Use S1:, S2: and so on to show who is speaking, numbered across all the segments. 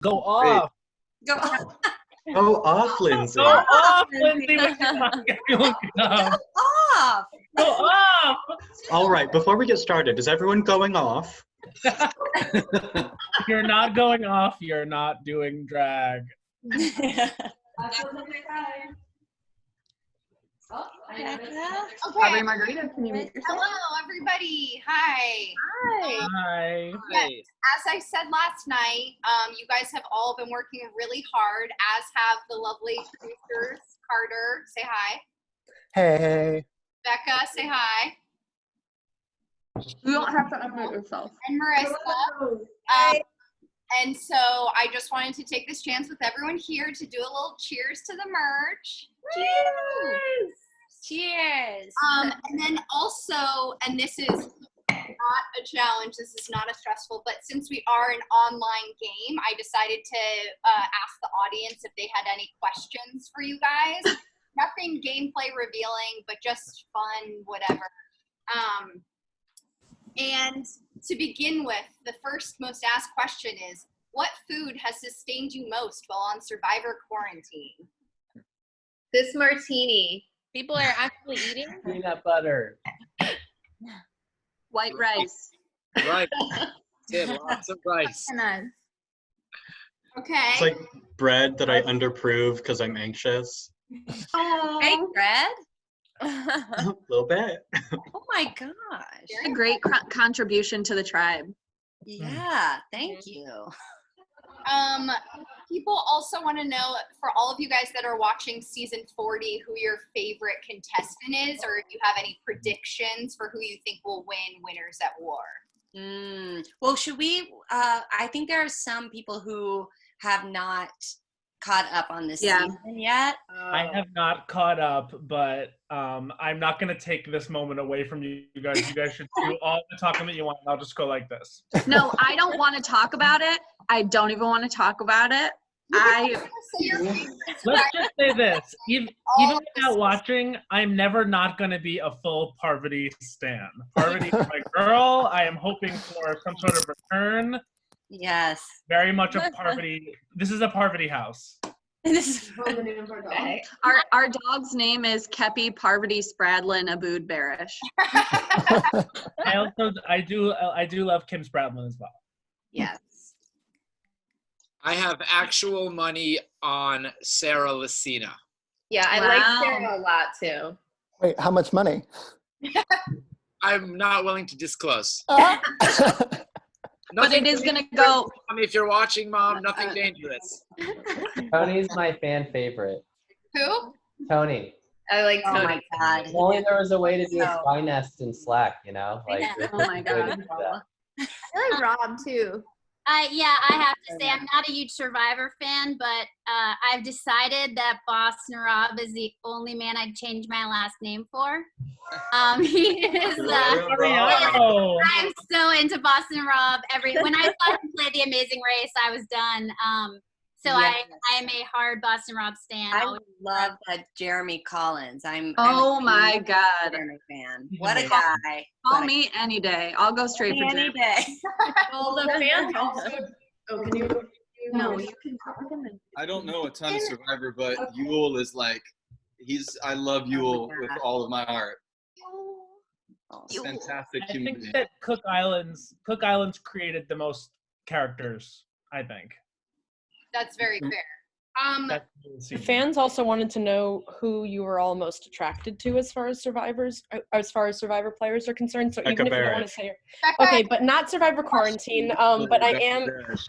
S1: Go off.
S2: Go off.
S3: Go off, Lindsay.
S1: Go off, Lindsay. With your
S2: Go off.
S1: Go off.
S3: All right, before we get started, is everyone going off?
S1: If you're not going off, you're not doing drag.
S4: Strawberry margarita, can you mute yourself?
S2: Hello, everybody. Hi.
S1: Hi.
S2: Yes, as I said last night, you guys have all been working really hard, as have the lovely producers. Carter, say hi.
S5: Hey.
S2: Becca, say hi.
S4: You don't have to unmute yourself.
S2: And Marissa. And so I just wanted to take this chance with everyone here to do a little cheers to the merch.
S6: Cheers! Cheers!
S2: And then also, and this is not a challenge, this is not a stressful, but since we are an online game, I decided to ask the audience if they had any questions for you guys. Nothing gameplay revealing, but just fun, whatever. And to begin with, the first most asked question is, what food has sustained you most while on Survivor quarantine?
S6: This martini. People are actually eating?
S1: Peanut butter.
S4: White rice.
S7: Right. Yeah, lots of rice.
S2: Okay.
S3: It's like bread that I underprove because I'm anxious.
S2: Oh.
S6: bread?
S3: A little bit.
S6: Oh my gosh.
S4: A great contribution to the tribe.
S2: Yeah, thank you. People also want to know, for all of you guys that are watching season 40, who your favorite contestant is, or if you have any predictions for who you think will win Winners at War.
S8: Well, should we, I think there are some people who have not caught up on this season yet.
S1: I have not caught up, but I'm not going to take this moment away from you guys. You guys should do all the talking that you want, and I'll just go like this.
S4: No, I don't want to talk about it. I don't even want to talk about it.
S1: Let's just say this. Even without watching, I'm never not going to be a full Parvati stan. Parvati is my girl. I am hoping for some sort of return.
S8: Yes.
S1: Very much a Parvati. This is a Parvati house.
S4: Our dog's name is Kepi Parvati Spradlin Abood Barish.
S1: I do love Kim Spradlin as well.
S6: Yes.
S7: I have actual money on Sarah Lacina.
S6: Yeah, I like Sarah a lot too.
S5: Wait, how much money?
S7: I'm not willing to disclose.
S4: But it is going to go.
S7: If you're watching, Mom, nothing dangerous.
S9: Tony's my fan favorite.
S2: Who?
S9: Tony.
S6: I like Tony.
S8: Oh my God.
S9: If only there was a way to do a spy nest in Slack, you know? Like,
S4: Oh my God.
S6: I like Rob too.
S10: Yeah, I have to say I'm not a huge Survivor fan, but I've decided that Boston Rob is the only man I'd change my last name for. He is. I'm so into Boston Rob. When I saw him play The Amazing Race, I was done. So
S8: Yes.
S10: I'm a hard Boston Rob stan.
S8: I love Jeremy Collins.
S4: Oh my God.
S8: Jeremy fan. What a guy.
S4: Call me any day. I'll go straight for
S8: Any
S4: Jeremy.
S8: day.
S6: Well, the fans also. Oh, can you?
S4: No, you can talk him.
S11: I don't know a ton of Survivor, but Yul is like, I love Yul with all of my heart. Fantastic
S1: I
S11: human
S1: think
S11: being.
S1: that Cook Islands created the most characters, I think.
S2: That's very fair.
S12: The fans also wanted to know who you were all most attracted to as far as Survivor players are concerned. So even if you don't want to say, okay, but not Survivor quarantine. But I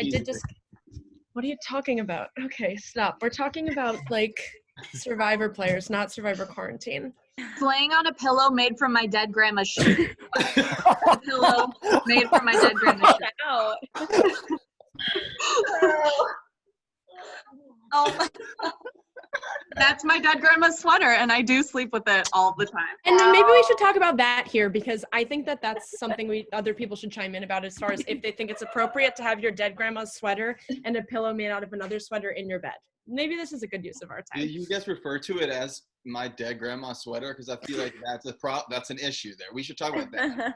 S12: did just. What are you talking about? Okay, stop. We're talking about like Survivor players, not Survivor quarantine.
S4: Laying on a pillow made from my dead grandma's shoe. A pillow made from my dead grandma's shoe. Oh, that's my dead grandma's sweater, and I do sleep with it all the time.
S12: And then maybe we should talk about that here, because I think that that's something other people should chime in about, as far as if they think it's appropriate to have your dead grandma's sweater and a pillow made out of another sweater in your bed. Maybe this is a good use of our time.
S11: Do you guys refer to it as my dead grandma sweater? Because I feel like that's an issue there. We should talk about that.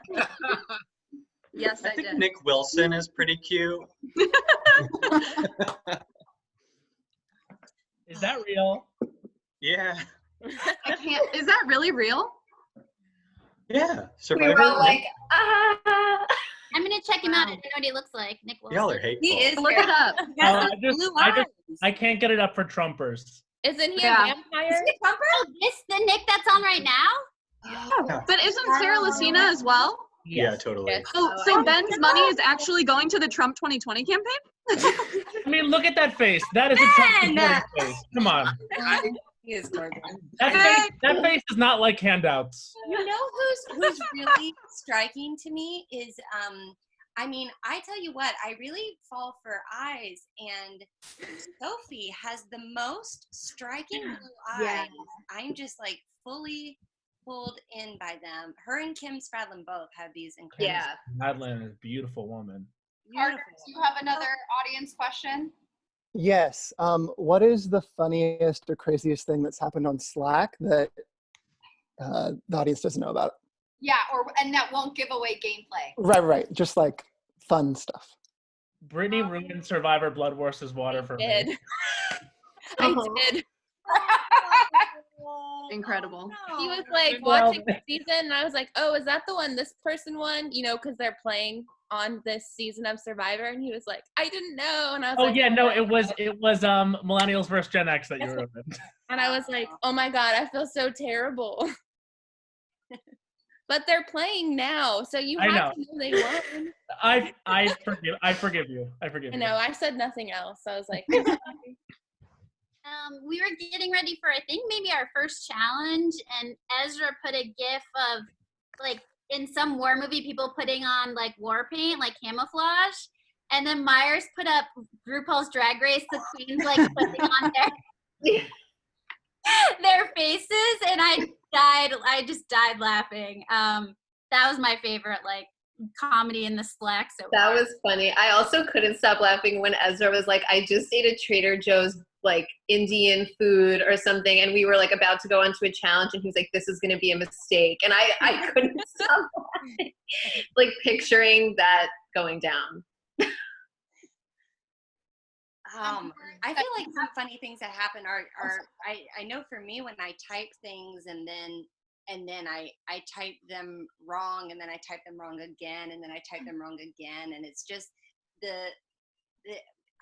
S4: Yes, I
S3: think
S4: did.
S3: Nick Wilson is pretty cute.
S1: Is that real?
S3: Yeah.
S4: I can't. Is that really real?
S3: Yeah.
S2: We
S3: Survivor.
S2: were all like,
S10: I'm gonna check him out. I don't know what he looks like. Nick Wilson.
S3: Y'all are hateful.
S8: He is.
S4: Look it up.
S1: I can't get it up for Trumpers.
S6: Isn't he
S4: Yeah.
S6: a vampire?
S10: Oh, this the Nick that's on right now?
S4: But isn't Sarah Lucina as well?
S3: Yeah, totally.
S6: Yes.
S4: So Ben's money is actually going to the Trump 2020 campaign?
S1: I mean, look at that face. That is a Trump supporting face. Come on.
S8: He is gorgeous.
S1: That face is not like handouts.
S8: You know who's really striking to me is I mean, I tell you what, I really fall for eyes, and Sophie has the most striking blue eyes.
S4: Yeah.
S8: I'm just like fully pulled in by them. Her and Kim Spradlin both have these incredible.
S2: yeah.
S1: Madeline is a beautiful woman.
S2: Carter, do you have another audience question?
S5: Yes. What is the funniest or craziest thing that's happened on Slack that the audience doesn't know about?
S2: Yeah, and that won't give away gameplay.
S5: Right. Just like fun stuff.
S1: Brittany ruined Survivor Blood versus Water for me.
S6: did. I did.
S4: Incredible.
S6: He was like watching the season, and I was like, "Oh, is that the one this person won?" You know, because they're playing on this season of Survivor, and he was like, "I didn't know," and I was
S1: Oh
S6: like,
S1: yeah, no, it was Millennials versus Gen X that you ruined.
S6: and I was like, "Oh my god, I feel so terrible." But they're playing now, so you
S1: I
S6: have
S1: know.
S6: to know they won.
S1: I forgive you.
S6: I know. I said nothing else. I was like,
S10: We were getting ready for, I think, maybe our first challenge, and Ezra put a gif of, like, in some war movie, people putting on, like, war paint, like camouflage, and then Myers put up RuPaul's Drag Race, the queens, like, putting on their faces, and I just died laughing. That was my favorite, like, comedy in the Slack so
S6: that
S10: far.
S6: was funny. I also couldn't stop laughing when Ezra was like, I just ate a Trader Joe's like Indian food or something, and we were like about to go onto a challenge, and he was like, this is going to be a mistake, and I couldn't stop laughing, like picturing that going down.
S8: I feel like some funny things that happen are I know for me when I type things and then I type them wrong, and then I type them wrong again, and then I type them wrong again, and it's just the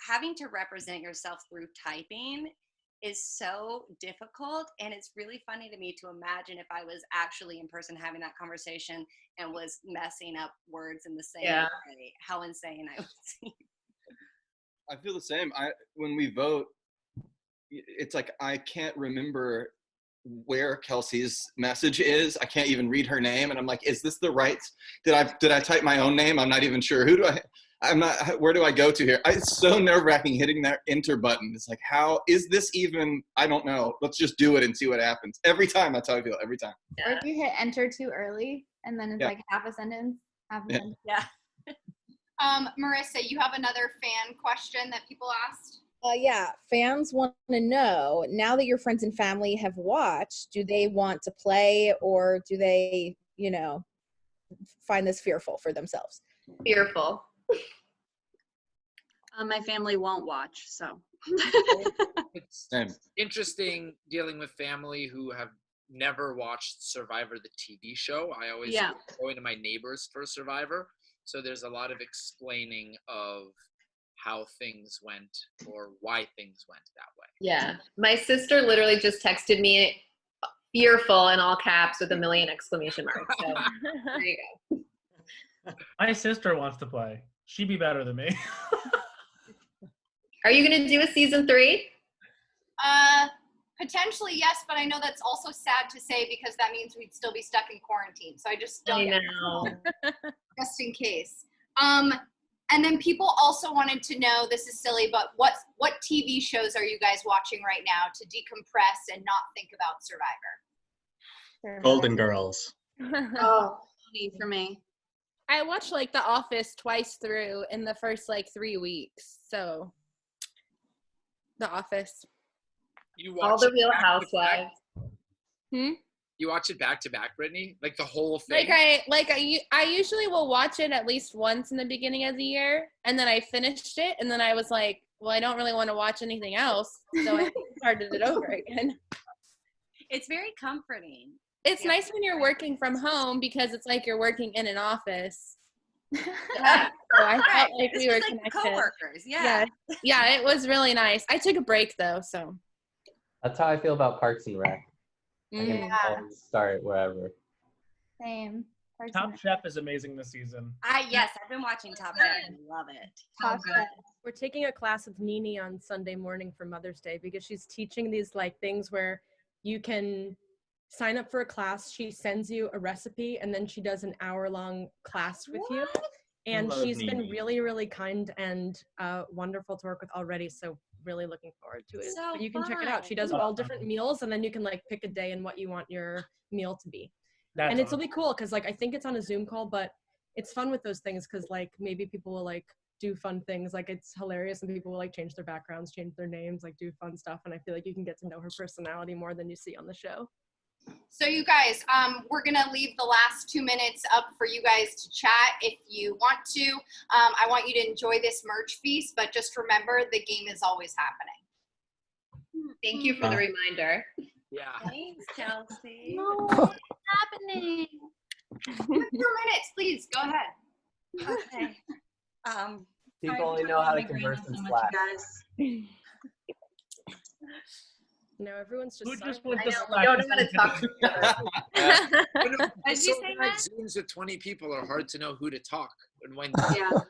S8: having to represent yourself through typing is so difficult, and it's really funny to me to imagine if I was actually in person having that conversation and was messing up words in the same way, how insane I would seem.
S11: I feel the same. When we vote, it's like I can't remember where Kelsey's message is. I can't even read her name, and I'm like, is this the right? Did I type my own name? I'm not even sure. Where do I go to here? It's so nerve-wracking hitting that enter button. It's like, how is this even? I don't know. Let's just do it and see what happens. Every time, that's how I feel. Every time.
S13: Or if you hit enter too early, and then it's like half a sentence.
S2: Yeah. Marissa, you have another fan question that people asked?
S14: Yeah, fans want to know, now that your friends and family have watched, do they want to play, or do they, find this fearful for themselves?
S6: Fearful.
S4: My family won't watch, so.
S7: It's interesting dealing with family who have never watched Survivor, the TV show. I always go into my neighbors for Survivor. So there's a lot of explaining of how things went or why things went that way.
S6: Yeah. My sister literally just texted me fearful in all caps with 1,000,000 exclamation marks. So there you go.
S1: My sister wants to play. She'd be better than me.
S6: Are you going to do a season 3?
S2: Potentially, yes, but I know that's also sad to say because that means we'd still be stuck in quarantine. So I just don't
S6: know.
S2: Just in case. And then people also wanted to know, this is silly, but what TV shows are you guys watching right now to decompress and not think about Survivor?
S3: Golden Girls.
S4: Oh, for me.
S6: I watched like The Office twice through in the first like 3 weeks. So The Office.
S7: You
S6: all
S7: watch
S6: the Real Housewives.
S7: You You watch it back to back, Brittany? Like the whole thing?
S15: I usually will watch it at least once in the beginning of the year, and then I finished it, and then I was like, well, I don't really want to watch anything else, so I started it over again.
S8: It's very comforting.
S15: It's nice when you're working from home because it's like you're working in an office.
S8: Yeah.
S15: So I felt like we were
S8: like
S15: connected.
S8: coworkers, yeah.
S15: Yeah, it was really nice. I took a break though, so.
S9: That's how I feel about Parks and Rec. I can
S13: Yeah.
S9: always start wherever.
S13: Same. Parks
S1: Top
S13: and
S1: Chef is amazing this season.
S8: Yes, I've been watching Top Chef and love it.
S13: Top Chef.
S12: We're taking a class with Nini on Sunday morning for Mother's Day because she's teaching these like things where you can sign up for a class. She sends you a recipe and then she does an hour-long class with you. And
S3: Love
S12: she's been
S3: Nini.
S12: really, really kind and wonderful to work with already. So really looking forward to it.
S8: So
S12: But you can check it out. She does all different meals and then you can like pick a day and what you want your meal to be.
S1: That's
S12: And it's
S1: awesome.
S12: really cool because like I think it's on a Zoom call, but it's fun with those things because like maybe people will like do fun things. Like it's hilarious and people will like change their backgrounds, change their names, like do fun stuff. And I feel like you can get to know her personality more than you see on the show.
S2: So you guys, we're gonna leave the last 2 minutes up for you guys to chat if you want to. I want you to enjoy this merch feast, but just remember the game is always happening.
S6: Thank you for the reminder.
S7: Yeah.
S8: Thanks, Kelsey.
S10: No, what's happening?
S2: 2 minutes, please, go ahead.
S8: Okay.
S9: People only know how to converse in Slack.
S12: No, everyone's just.
S1: Who just
S12: silent.
S1: went to
S6: We don't know how to talk to each other.
S7: It's so hard. Zooms with 20 people are hard to know who to talk and when.
S8: Yeah.
S5: Really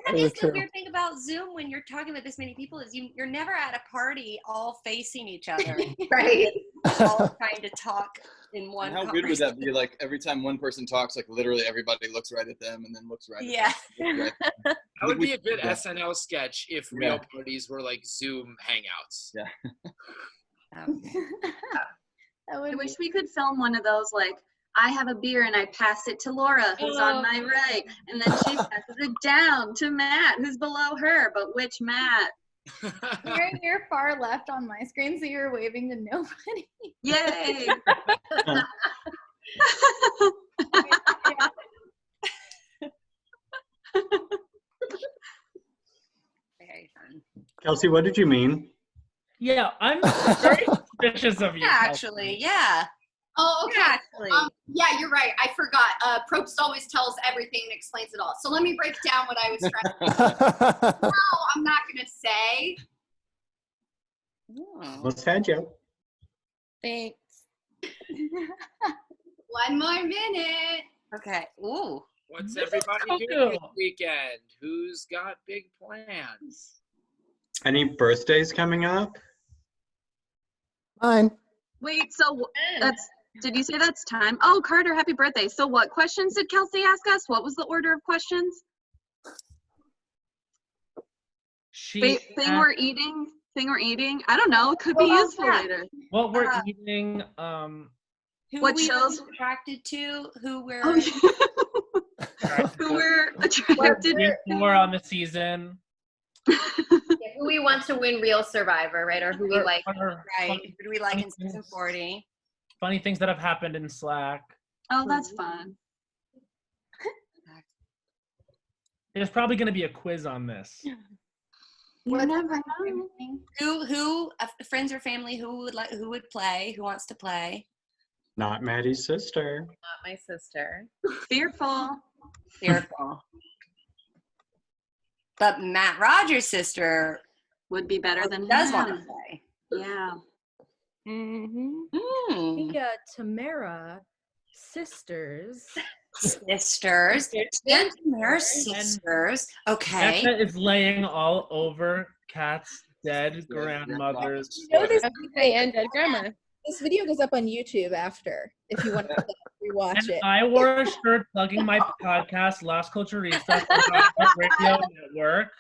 S8: That is the
S5: true.
S8: weird thing about Zoom when you're talking with this many people is you're never at a party all facing each other.
S6: Right.
S8: All trying to talk in one
S11: And how weird would that be? Like every time one person talks, like literally everybody looks right at them and then looks right
S8: Yeah.
S11: at them. Looks right at them.
S7: That would be a good
S11: Yeah.
S7: SNL sketch if real parties were like Zoom hangouts.
S11: Yeah.
S4: I wish we could film one of those, like, I have a beer and I pass it to Laura, who's on my right, and then she passes it down to Matt, who's below her, but which Matt?
S13: You're far left on my screen, so you're waving to nobody.
S4: Yay!
S8: Very fun.
S3: Kelsey, what did you mean?
S1: Yeah, I'm very suspicious of you.
S8: Yeah,
S1: Kelsey.
S8: actually, yeah.
S2: Oh, okay.
S8: Yeah, actually.
S2: Yeah, you're right. I forgot. Probst always tells everything and explains it all. So let me break down what I was trying to say. No, I'm not going to say.
S3: Let's head you.
S15: Thanks.
S2: 1 more minute.
S8: Okay. Ooh.
S7: What's everybody doing this weekend? Who's got big plans?
S3: Any birthdays coming up?
S5: Mine.
S4: Wait, so did you say that's time? Oh, Carter, happy birthday. So what questions did Kelsey ask us? What was the order of questions? Thing we're eating? Thing we're eating? I don't know. It could be useful later.
S1: What we're eating.
S8: Who
S4: What
S8: we
S4: shows?
S8: were attracted to? Who we're
S4: Who we're attracted
S1: More on the season.
S6: Who we want to win Real Survivor, right? Or who we like.
S8: Right. Who do we like in season 40?
S1: Funny things that have happened in Slack.
S4: Oh, that's fun.
S1: There's probably going to be a quiz on this.
S4: You never know.
S8: Who friends or family who would play? Who wants to play?
S3: Not Maddie's sister.
S6: Not my sister.
S4: Fearful.
S8: Fearful. But Matt Rogers' sister
S4: would be better than
S8: does
S4: him.
S8: want to play.
S4: Yeah.
S12: The Tamara sisters.
S8: Sisters. And Tamara's sisters. Okay.
S1: Becca is laying all over Kat's dead grandmother's.
S13: Notice
S15: and dead grandma.
S14: This video goes up on YouTube after, if you want to rewatch it.
S1: I wore a shirt plugging my podcast, Las Culturistas, on Radio Network.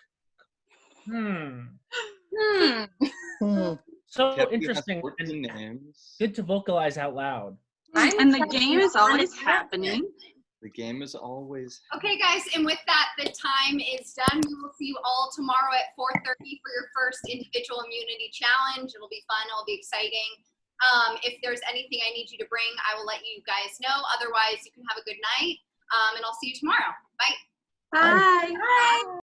S1: So
S11: Kelsey has
S1: interesting
S11: 14
S1: and
S11: names.
S1: good to vocalize out loud.
S4: And the game is always happening.
S11: The game is always.
S2: Okay, guys, and with that, the time is done. We will see you all tomorrow at 4:30 for your first individual immunity challenge. It'll be fun. It'll be exciting. If there's anything I need you to bring, I will let you guys know. Otherwise, you can have a good night, and I'll see you tomorrow. Bye.
S4: Bye.
S2: Bye.